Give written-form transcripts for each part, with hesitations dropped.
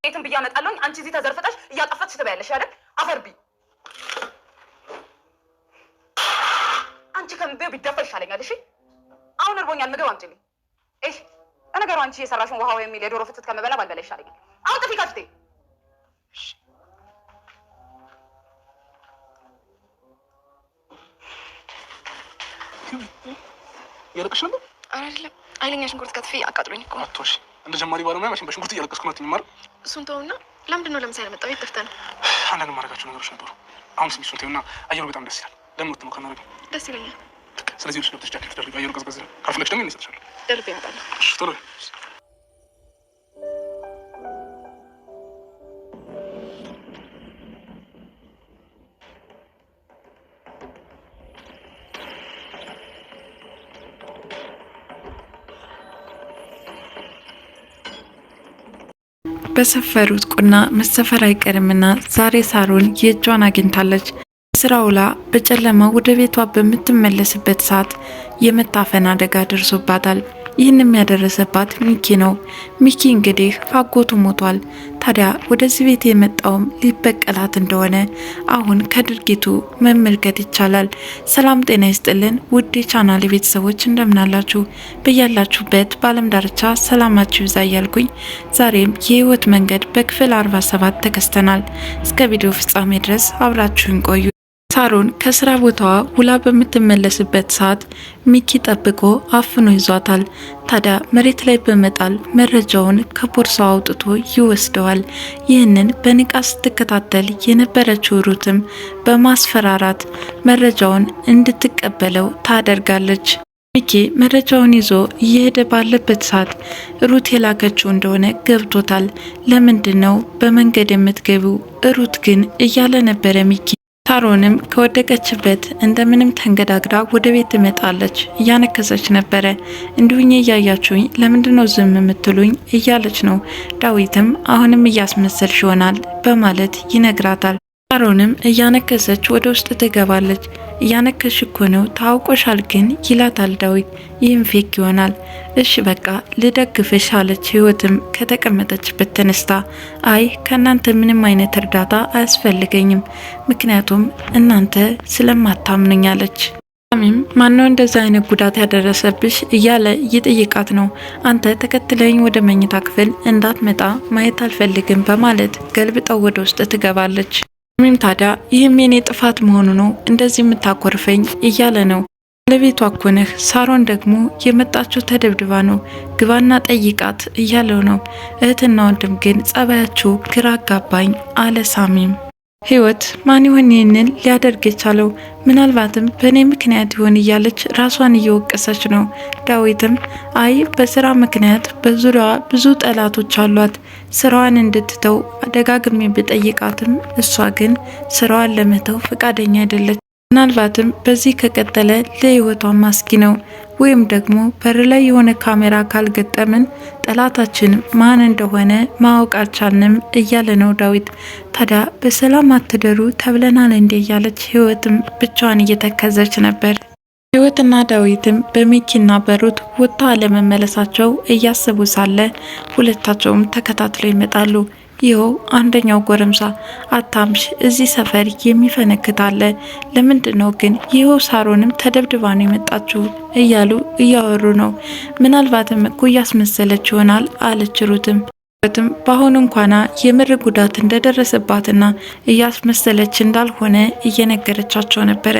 የትም ብያ መጣለኝ አንቺ እዚህ ተዘርፈጣሽ እያጠፈትሽ ትበያለሽ አይደል? አፈርቢ አንቺ ከምቤው ቢደፋ ይሻለኛል። እሺ አሁን እርቦኛል፣ ምግብ አምጪልኝ። እሺ ለነገሩ አንቺ የሰራሽውን ውሃው የሚል የዶሮ ፍትት ከመበላ ባልበላ ይሻለኛል። አሁን ጥፊ ከፍቴ ያለቅሽ ነበር አይደለም? ኃይለኛ ሽንኩርት ከትፌ አቃጥሎኝ እኮ ነው። አትዋሽ። እንደ ጀማሪ ባለሙያ መቼም በሽንኩርት እያለቀስኩ ነው ትይማር። እሱን ተውና ለምንድን ነው ለምሳሌ መጣው ይተፍተ ነው? አንዳንድ ማድረጋቸው ነገሮች ነበሩ። አሁን ስሚ እሱን ተይውና አየሩ በጣም ደስ ይላል። ለምን ወጥተው ካናረግ ደስ ይለኛል። ስለዚህ ወደ ሽፍት ጃኬት ደርቢ አየሩ ቀዝቀዝ ይላል። ካልፈለግሽ ደግሞ ይነሳሻል። ደርቤ እመጣለሁ። እሺ ቶሎ በሰፈሩት ቁና መሰፈር አይቀርምና ዛሬ ሳሮን የእጇን አግኝታለች። ስራ ውላ በጨለማ ወደ ቤቷ በምትመለስበት ሰዓት የመታፈን አደጋ ደርሶባታል። ይህንም ያደረሰባት ሚኪ ነው። ሚኪ እንግዲህ አጎቱ ሞቷል። ታዲያ ወደዚህ ቤት የመጣውም ሊበቀላት እንደሆነ አሁን ከድርጊቱ መመልከት ይቻላል። ሰላም ጤና ይስጥልን ውድ የቻናሌ ቤተሰቦች እንደምናላችሁ በያላችሁበት በዓለም ዳርቻ ሰላማችሁ ይብዛ እያልኩኝ ዛሬም የህይወት መንገድ በክፍል 47 ተከስተናል። እስከ ቪዲዮ ፍጻሜ ድረስ አብራችሁን ቆዩ። ሳሮን ከስራ ቦታዋ ውላ በምትመለስበት ሰዓት ሚኪ ጠብቆ አፍኖ ይዟታል። ታዲያ መሬት ላይ በመጣል መረጃውን ከቦርሳው አውጥቶ ይወስደዋል። ይህንን በንቃት ስትከታተል የነበረችው ሩትም በማስፈራራት መረጃውን እንድትቀበለው ታደርጋለች። ሚኪ መረጃውን ይዞ እየሄደ ባለበት ሰዓት ሩት የላከችው እንደሆነ ገብቶታል። ለምንድን ነው በመንገድ የምትገቢው ሩት ግን እያለ ነበረ ሚኪ። ሳሮንም ከወደቀችበት እንደምንም ተንገዳግዳ ወደ ቤት ትመጣለች። እያነከሰች ነበረ። እንዲሁኝ እያያችሁኝ ለምንድነው ዝም የምትሉኝ እያለች ነው። ዳዊትም አሁንም እያስመሰልሽ ይሆናል በማለት ይነግራታል። ሳሮንም እያነከሰች ወደ ውስጥ ትገባለች። እያነከሽ እኮ ነው ታውቆሻል ግን ይላታል ዳዊት። ይህም ፌክ ይሆናል። እሺ በቃ ልደግፍሽ አለች። ህይወትም ከተቀመጠችበት ተነስታ አይ ከእናንተ ምንም አይነት እርዳታ አያስፈልገኝም፣ ምክንያቱም እናንተ ስለማታምኑኝ አለች። ሳሚም ማነው እንደዛ አይነት ጉዳት ያደረሰብሽ እያለ ይጠይቃት ነው። አንተ ተከትለኝ ወደ መኝታ ክፍል እንዳትመጣ ማየት አልፈልግም በማለት ገልብጠው ወደ ውስጥ ትገባለች። ሳሚም ታዲያ ይህም የኔ ጥፋት መሆኑ ነው እንደዚህ የምታኮርፈኝ እያለ ነው። ለቤቷ እኮ ነህ። ሳሮን ደግሞ የመጣችው ተደብድባ ነው፣ ግባና ጠይቃት እያለው ነው። እህትና ወንድም ግን ጸባያችሁ ግራ አጋባኝ አለ ሳሚም። ህይወት ማን ይሆን ይህንን ሊያደርግ የቻለው? ምናልባትም በእኔ ምክንያት ይሆን እያለች ራሷን እየወቀሰች ነው። ዳዊትም አይ በስራ ምክንያት በዙሪያዋ ብዙ ጠላቶች አሏት፣ ስራዋን እንድትተው ደጋግሜ ብጠይቃትም እሷ ግን ስራዋን ለመተው ፈቃደኛ አይደለች። ምናልባትም በዚህ ከቀጠለ ለህይወቷ ማስጊ ነው፣ ወይም ደግሞ በር ላይ የሆነ ካሜራ ካልገጠምን ጠላታችን ማን እንደሆነ ማወቅ አልቻልንም እያለ ነው ዳዊት። ታዲያ በሰላም አትደሩ ተብለናል እንዴ እያለች ህይወትም ብቻዋን እየተከዘች ነበር። ህይወትና ዳዊትም በሚኪና በሩት ወጥታ አለመመለሳቸው እያሰቡ ሳለ ሁለታቸውም ተከታትለው ይመጣሉ። ይኸው አንደኛው ጎረምሳ አታምሽ እዚህ ሰፈር የሚፈነክት አለ፣ ለምንድን ነው ግን ይኸው ሳሮንም ተደብድባ ነው የመጣችው እያሉ እያወሩ ነው። ምናልባትም እኮ እያስመሰለች ይሆናል አለች ሩትም። በአሁኑ እንኳና የምር ጉዳት እንደደረሰባትና እያስመሰለች እንዳልሆነ እየነገረቻቸው ነበረ።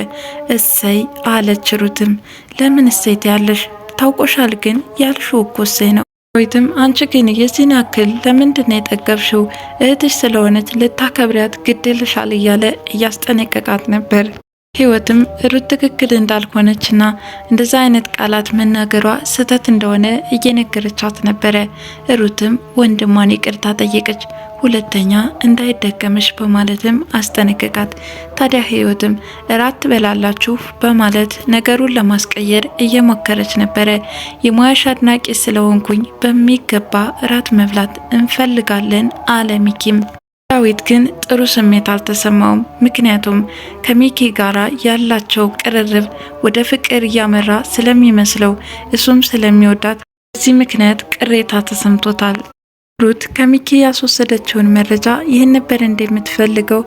እሰይ አለች ሩትም። ለምን እሰይ ትያለሽ? ታውቆሻል ግን ያልሽው እኮ እሰይ ነው። ዳዊትም አንቺ ግን የዚህን ያክል ለምንድን ነው የጠገብሽው? እህትሽ ስለሆነች ልታከብሪያት ግድልሻል እያለ እያስጠነቀቃት ነበር። ህይወትም ሩት ትክክል እንዳልሆነችና እንደዛ አይነት ቃላት መናገሯ ስህተት እንደሆነ እየነገረቻት ነበረ። ሩትም ወንድሟን ይቅርታ ጠየቀች። ሁለተኛ እንዳይደገምሽ በማለትም አስጠነቀቃት። ታዲያ ህይወትም እራት ትበላላችሁ በማለት ነገሩን ለማስቀየር እየሞከረች ነበረ። የሙያሽ አድናቂ ስለሆንኩኝ በሚገባ እራት መብላት እንፈልጋለን አለ ሚኪም። ዳዊት ግን ጥሩ ስሜት አልተሰማውም። ምክንያቱም ከሚኪ ጋራ ያላቸው ቅርርብ ወደ ፍቅር እያመራ ስለሚመስለው እሱም ስለሚወዳት በዚህ ምክንያት ቅሬታ ተሰምቶታል። ሩት ከሚኪ ያስወሰደችውን መረጃ ይህን ነበር እንደምትፈልገው።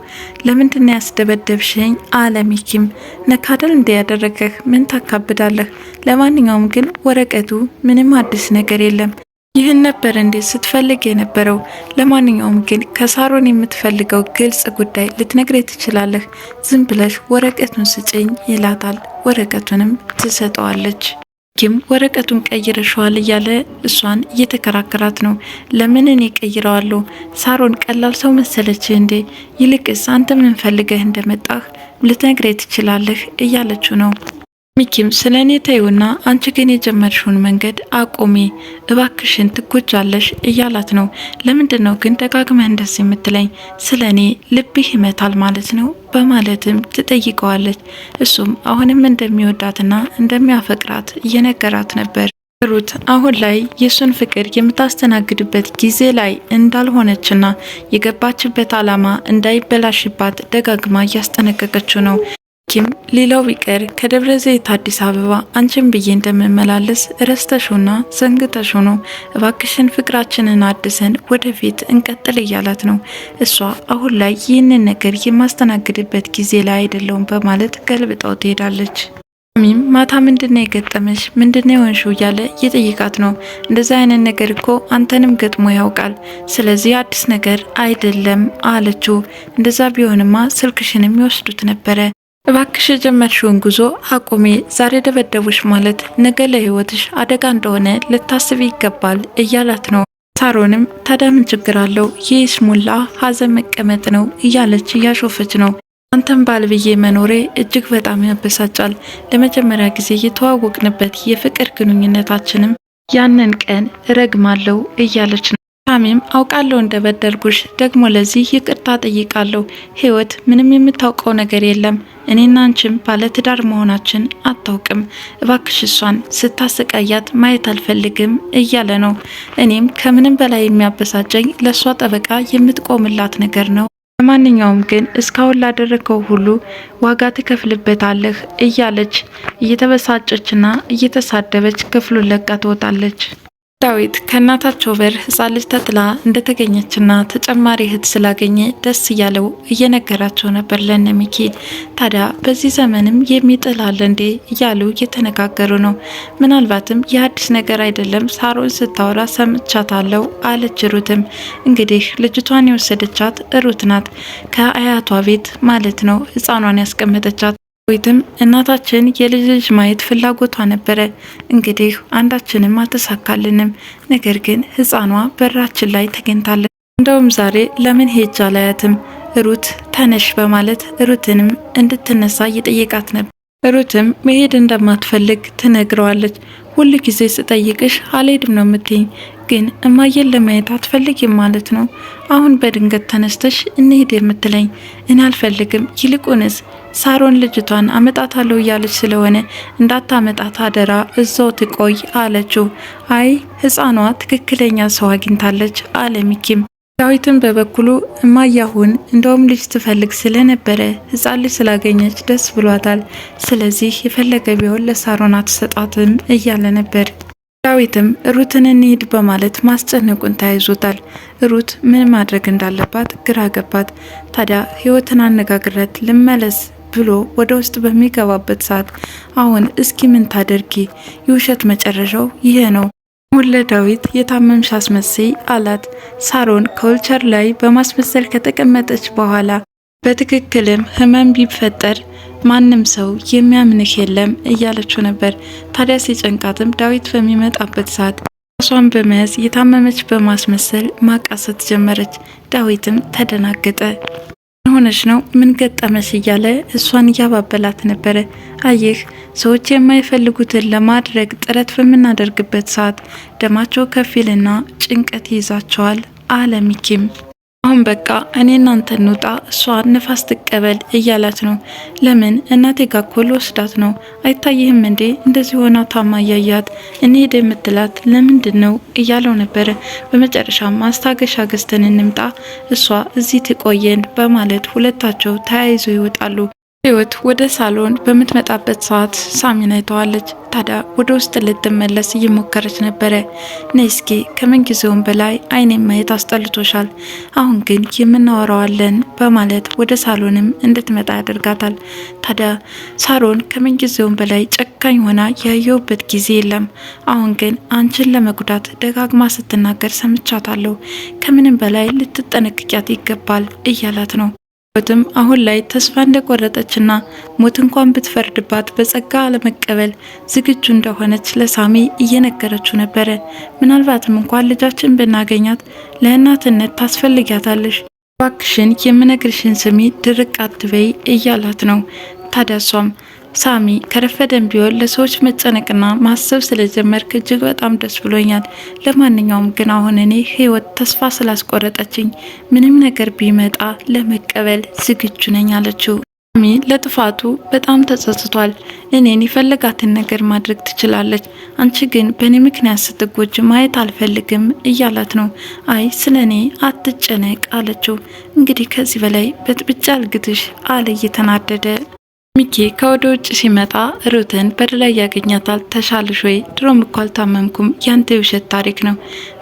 ለምንድነው ያስደበደብሽኝ አለ ሚኪም። ነካደል እንዲያደረገህ ምን ታካብዳለህ? ለማንኛውም ግን ወረቀቱ ምንም አዲስ ነገር የለም። ይህን ነበር እንዴ ስትፈልግ የነበረው? ለማንኛውም ግን ከሳሮን የምትፈልገው ግልጽ ጉዳይ ልትነግሬ ትችላለህ። ዝም ብለሽ ወረቀቱን ስጭኝ ይላታል። ወረቀቱንም ትሰጠዋለች። ኪም ወረቀቱን ቀይረሽዋል እያለ እሷን እየተከራከራት ነው። ለምን እኔ ቀይረዋለሁ? ሳሮን ቀላል ሰው መሰለች እንዴ? ይልቅስ አንተ ምን ፈልገህ እንደመጣህ ልትነግሬ ትችላለህ እያለችው ነው። ሚኪም ስለ እኔ ተይውና አንቺ ግን የጀመርሽውን መንገድ አቁሚ እባክሽን ትጎጃለሽ እያላት ነው። ለምንድን ነው ግን ደጋግመህ እንደዚህ የምትለኝ? ስለ እኔ ልብህ ይመታል ማለት ነው በማለትም ትጠይቀዋለች። እሱም አሁንም እንደሚወዳትና እንደሚያፈቅራት እየነገራት ነበር። ሩት አሁን ላይ የሱን ፍቅር የምታስተናግድበት ጊዜ ላይ እንዳልሆነችና የገባችበት ዓላማ እንዳይበላሽባት ደጋግማ እያስጠነቀቀችው ነው። ኪም ሌላው ቢቀር ከደብረ ዘይት አዲስ አበባ አንቺን ብዬ እንደምመላለስ ረስተሽውና ዘንግተሽው ነው። እባክሽን ፍቅራችንን አድሰን ወደፊት እንቀጥል እያላት ነው። እሷ አሁን ላይ ይህንን ነገር የማስተናግድበት ጊዜ ላይ አይደለውም በማለት ገልብጣው ትሄዳለች። ሚም ማታ ምንድነው የገጠመሽ? ምንድነው የሆንሽው? እያለ እየጠየቃት ነው። እንደዛ አይነት ነገር እኮ አንተንም ገጥሞ ያውቃል። ስለዚህ አዲስ ነገር አይደለም አለችው። እንደዛ ቢሆንማ ስልክሽንም ይወስዱት ነበረ። እባክሽ የጀመርሽውን ጉዞ አቁሜ። ዛሬ ደበደቡሽ ማለት ነገ ለህይወትሽ አደጋ እንደሆነ ልታስብ ይገባል እያላት ነው። ሳሮንም ታዲያ ምን ችግር አለው? የይስሙላ ሀዘን መቀመጥ ነው እያለች እያሾፈች ነው። አንተም ባል ብዬ መኖሬ እጅግ በጣም ያበሳጫል። ለመጀመሪያ ጊዜ የተዋወቅንበት የፍቅር ግንኙነታችንም ያንን ቀን እረግማለሁ እያለች ነው። ታሚም አውቃለሁ እንደበደልኩሽ፣ ደግሞ ለዚህ ይቅርታ ጠይቃለሁ። ህይወት ምንም የምታውቀው ነገር የለም። እኔና አንቺም ባለትዳር መሆናችን አታውቅም። እባክሽ እሷን ስታሰቃያት ማየት አልፈልግም እያለ ነው። እኔም ከምንም በላይ የሚያበሳጨኝ ለእሷ ጠበቃ የምትቆምላት ነገር ነው። ለማንኛውም ግን እስካሁን ላደረከው ሁሉ ዋጋ ትከፍልበታለህ እያለች እየተበሳጨችና እየተሳደበች ክፍሉን ለቃ ትወጣለች። ዳዊት ከእናታቸው በር ህፃን ልጅ ተጥላ እንደተገኘችና ተጨማሪ እህት ስላገኘ ደስ እያለው እየነገራቸው ነበር ለነ ሚኪ። ታዲያ በዚህ ዘመንም የሚጥል አለ እንዴ እያሉ እየተነጋገሩ ነው። ምናልባትም የአዲስ ነገር አይደለም፣ ሳሮን ስታወራ ሰምቻታለሁ አለች ሩትም። እንግዲህ ልጅቷን የወሰደቻት ሩት ናት፣ ከአያቷ ቤት ማለት ነው ህፃኗን ያስቀመጠቻት። ዳዊትም እናታችን የልጅ ልጅ ማየት ፍላጎቷ ነበረ። እንግዲህ አንዳችንም አልተሳካልንም። ነገር ግን ህፃኗ በራችን ላይ ተገኝታለች። እንደውም ዛሬ ለምን ሄጃ ላያትም ሩት ተነሽ በማለት ሩትንም እንድትነሳ እየጠየቃት ነበር። ሩትም መሄድ እንደማትፈልግ ትነግረዋለች። ሁል ጊዜ ስጠይቅሽ አልሄድም ነው የምትይኝ፣ ግን እማየን ለማየት አትፈልጊም ማለት ነው? አሁን በድንገት ተነስተሽ እንሂድ የምትለኝ? እኔ አልፈልግም። ይልቁንስ ሳሮን ልጅቷን አመጣታለሁ እያለች ስለሆነ እንዳታመጣት አደራ፣ እዛው ትቆይ አለችው። አይ ህፃኗ ትክክለኛ ሰው አግኝታለች አለ ሚኪም። ዳዊትን በበኩሉ እማያሁን እንደውም ልጅ ትፈልግ ስለነበረ ህፃን ልጅ ስላገኘች ደስ ብሏታል። ስለዚህ የፈለገ ቢሆን ለሳሮን አትሰጣትም እያለ ነበር። ዳዊትም ሩትን እንሂድ በማለት ማስጨነቁን ተያይዞታል። ሩት ምን ማድረግ እንዳለባት ግራ ገባት። ታዲያ ህይወትን አነጋግረት ልመለስ ብሎ ወደ ውስጥ በሚገባበት ሰዓት አሁን እስኪ ምን ታደርጊ? የውሸት መጨረሻው ይሄ ነው። አሁን ለዳዊት የታመምሽ አስመስይ አላት። ሳሮን ከወልቸር ላይ በማስመሰል ከተቀመጠች በኋላ በትክክልም ህመም ቢፈጠር ማንም ሰው የሚያምንህ የለም እያለችው ነበር። ታዲያ ሲጨንቃትም ዳዊት በሚመጣበት ሰዓት ራሷን በመያዝ የታመመች በማስመሰል ማቃሰት ጀመረች። ዳዊትም ተደናገጠ። ሆነች ነው ምን ገጠመሽ እያለ እሷን እያባበላት ነበረ። አየህ ሰዎች የማይፈልጉትን ለማድረግ ጥረት በምናደርግበት ሰዓት ደማቸው ከፊልና ጭንቀት ይይዛቸዋል አለ ሚኪም። አሁን በቃ እኔ እናንተ እንውጣ፣ እሷ ነፋስ ትቀበል እያላት ነው። ለምን እናቴ ጋር እኮ ልወስዳት ነው፣ አይታይህም እንዴ እንደዚህ ሆና ታማ እያያት እንሂድ የምትላት ለምንድን ነው እያለው ነበረ። በመጨረሻ ማስታገሻ ገዝተን እንምጣ፣ እሷ እዚህ ትቆየን በማለት ሁለታቸው ተያይዘው ይወጣሉ። ህይወት ወደ ሳሎን በምትመጣበት ሰዓት ሳሚን አይተዋለች። ታዲያ ወደ ውስጥ ልትመለስ እየሞከረች ነበረ። ነይ እስኪ ከምንጊዜውም በላይ አይኔን ማየት አስጠልቶሻል፣ አሁን ግን የምናወራዋለን በማለት ወደ ሳሎንም እንድትመጣ ያደርጋታል። ታዲያ ሳሮን ከምንጊዜውም በላይ ጨካኝ ሆና ያየውበት ጊዜ የለም። አሁን ግን አንቺን ለመጉዳት ደጋግማ ስትናገር ሰምቻታለሁ፣ ከምንም በላይ ልትጠነቅቂያት ይገባል እያላት ነው። ህይወትም አሁን ላይ ተስፋ እንደቆረጠችና ሞት እንኳን ብትፈርድባት በጸጋ ለመቀበል ዝግጁ እንደሆነች ለሳሚ እየነገረችው ነበረ። ምናልባትም እንኳን ልጃችን ብናገኛት ለእናትነት ታስፈልጊያታለሽ፣ እባክሽን የምነግርሽን ስሚ፣ ድርቅ አትበይ እያላት ነው። ታዲያ እሷም ሳሚ ከረፈደም ቢሆን ለሰዎች መጨነቅና ማሰብ ስለጀመርክ እጅግ በጣም ደስ ብሎኛል። ለማንኛውም ግን አሁን እኔ ህይወት ተስፋ ስላስቆረጠችኝ ምንም ነገር ቢመጣ ለመቀበል ዝግጁ ነኝ አለችው። ሳሚ ለጥፋቱ በጣም ተጸጽቷል። እኔን የፈለጋትን ነገር ማድረግ ትችላለች፣ አንቺ ግን በእኔ ምክንያት ስትጎጅ ማየት አልፈልግም እያላት ነው። አይ ስለ እኔ አትጨነቅ አለችው። እንግዲህ ከዚህ በላይ በጥብጫ አልግትሽ አለ እየተናደደ። ሚኪ ከወደ ውጭ ሲመጣ ሩትን በር ላይ ያገኛታል። ተሻልሽ ወይ? ድሮም እኮ አልታመምኩም፣ ያንተ የውሸት ታሪክ ነው።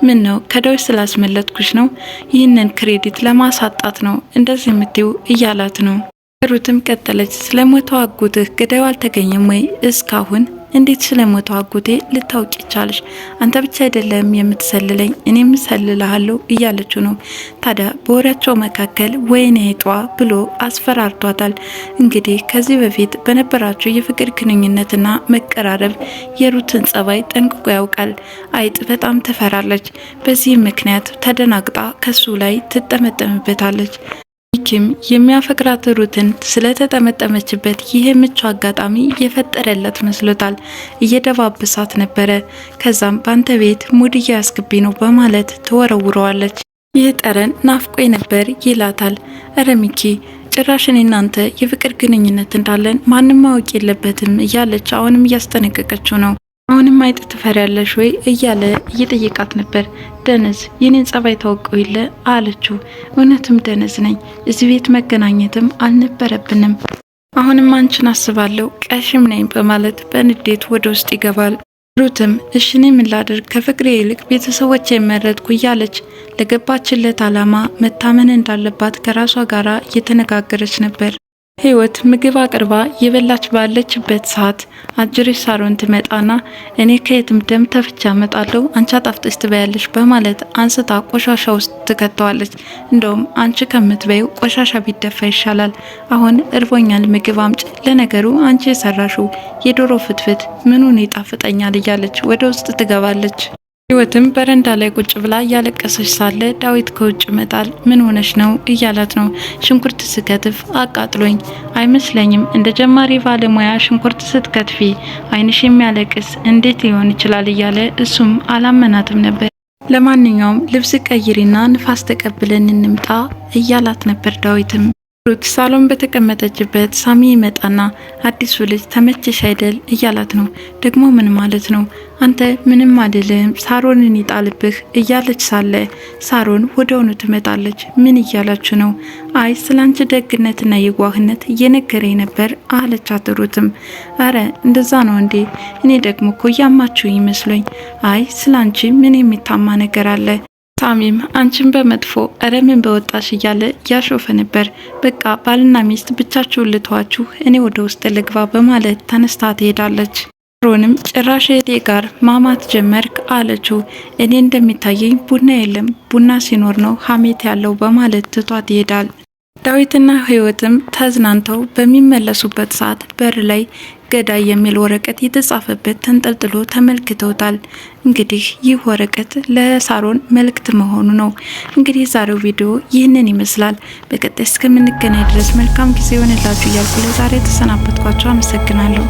ምን ነው ከዳዊት ስላስመለጥኩሽ ነው? ይህንን ክሬዲት ለማሳጣት ነው እንደዚህ የምትይው እያላት ነው። ሩትም ቀጠለች። ስለሞተው አጎትህ ገዳዩ አልተገኘም ወይ እስካሁን? እንዴት ስለሞተው አጎቴ ልታውቂ ቻልሽ? አንተ ብቻ አይደለም የምትሰልለኝ እኔም እሰልልሃለሁ እያለችው ነው። ታዲያ በወሬያቸው መካከል ወይኔ አይጧ ብሎ አስፈራርቷታል። እንግዲህ ከዚህ በፊት በነበራቸው የፍቅር ግንኙነትና መቀራረብ የሩትን ጸባይ ጠንቅቆ ያውቃል። አይጥ በጣም ትፈራለች። በዚህም ምክንያት ተደናግጣ ከሱ ላይ ትጠመጠምበታለች። ሚኪም የሚያፈቅራት ሩትን ስለተጠመጠመችበት ይህ ምቹ አጋጣሚ የፈጠረለት መስሎታል። እየደባበሳት ነበረ። ከዛም ባንተ ቤት ሙድ እያስገቢ ነው በማለት ትወረውረዋለች። ይህ ጠረን ናፍቆኝ ነበር ይላታል። እረ ሚኪ ጭራሽ እኔ እናንተ የፍቅር ግንኙነት እንዳለን ማንም ማወቅ የለበትም እያለች አሁንም እያስጠነቀቀችው ነው። አሁንም አይጥ ትፈሪያለሽ ወይ እያለ እየጠየቃት ነበር። ደነዝ የኔን ጸባይ ታውቀው የለ አለችው። እውነትም ደነዝ ነኝ፣ እዚህ ቤት መገናኘትም አልነበረብንም። አሁንም አንቺን አስባለሁ፣ ቀሽም ነኝ በማለት በንዴት ወደ ውስጥ ይገባል። ሩትም እሺ እኔ ምን ላድርግ ከፍቅሬ ይልቅ ቤተሰቦች የመረጥኩ እያለች ለገባችለት ዓላማ መታመን እንዳለባት ከራሷ ጋር እየተነጋገረች ነበር። ህይወት ምግብ አቅርባ የበላች ባለችበት ሰዓት አጅሬ ሳሮን ትመጣና እኔ ከየትም ደም ተፍቻ እመጣለሁ አንቺ አጣፍጥሽ ትበያለሽ በማለት አንስታ ቆሻሻ ውስጥ ትከተዋለች። እንደውም አንቺ ከምትበይው ቆሻሻ ቢደፋ ይሻላል፣ አሁን እርቦኛል ምግብ አምጭ፣ ለነገሩ አንቺ የሰራሽው የዶሮ ፍትፍት ምኑን ይጣፍጠኛል እያለች ወደ ውስጥ ትገባለች። ህይወትም በረንዳ ላይ ቁጭ ብላ እያለቀሰች ሳለ ዳዊት ከውጭ መጣል። ምን ሆነሽ ነው እያላት ነው። ሽንኩርት ስከትፍ አቃጥሎኝ አይመስለኝም፣ እንደ ጀማሪ ባለሙያ ሽንኩርት ስትከትፊ አይንሽ የሚያለቅስ እንዴት ሊሆን ይችላል እያለ እሱም አላመናትም ነበር። ለማንኛውም ልብስ ቀይሪና ንፋስ ተቀብለን እንምጣ እያላት ነበር ዳዊትም። ሩት ሳሎን በተቀመጠችበት ሳሚ ይመጣና አዲሱ ልጅ ተመቸሽ አይደል እያላት ነው። ደግሞ ምን ማለት ነው? አንተ ምንም አይደለም ሳሮንን ይጣልብህ እያለች ሳለ ሳሮን ወደውኑ ትመጣለች። ምን እያላችሁ ነው? አይ ስላንቺ ደግነትና የዋህነት እየነገረኝ ነበር አለቻት። ሩትም አረ እንደዛ ነው እንዴ? እኔ ደግሞ እኮ ያማችሁ ይመስለኝ። አይ ስላንቺ ምን የሚታማ ነገር አለ? ሳሚም አንቺን በመጥፎ እረ ምን በወጣሽ እያለ ያሾፈ ነበር። በቃ ባልና ሚስት ብቻችሁን ልተዋችሁ እኔ ወደ ውስጥ ልግባ በማለት ተነስታ ትሄዳለች። ሮንም ጭራሽ እህቴ ጋር ማማት ጀመርክ አለችው። እኔ እንደሚታየኝ ቡና የለም፣ ቡና ሲኖር ነው ሀሜት ያለው በማለት ትቷት ይሄዳል። ዳዊትና ህይወትም ተዝናንተው በሚመለሱበት ሰዓት በር ላይ ገዳይ የሚል ወረቀት የተጻፈበት ተንጠልጥሎ ተመልክተውታል። እንግዲህ ይህ ወረቀት ለሳሮን መልእክት መሆኑ ነው። እንግዲህ የዛሬው ቪዲዮ ይህንን ይመስላል። በቀጣይ እስከምንገናኝ ድረስ መልካም ጊዜ ሆነላችሁ እያልኩ ለዛሬ ተሰናበትኳቸው። አመሰግናለሁ።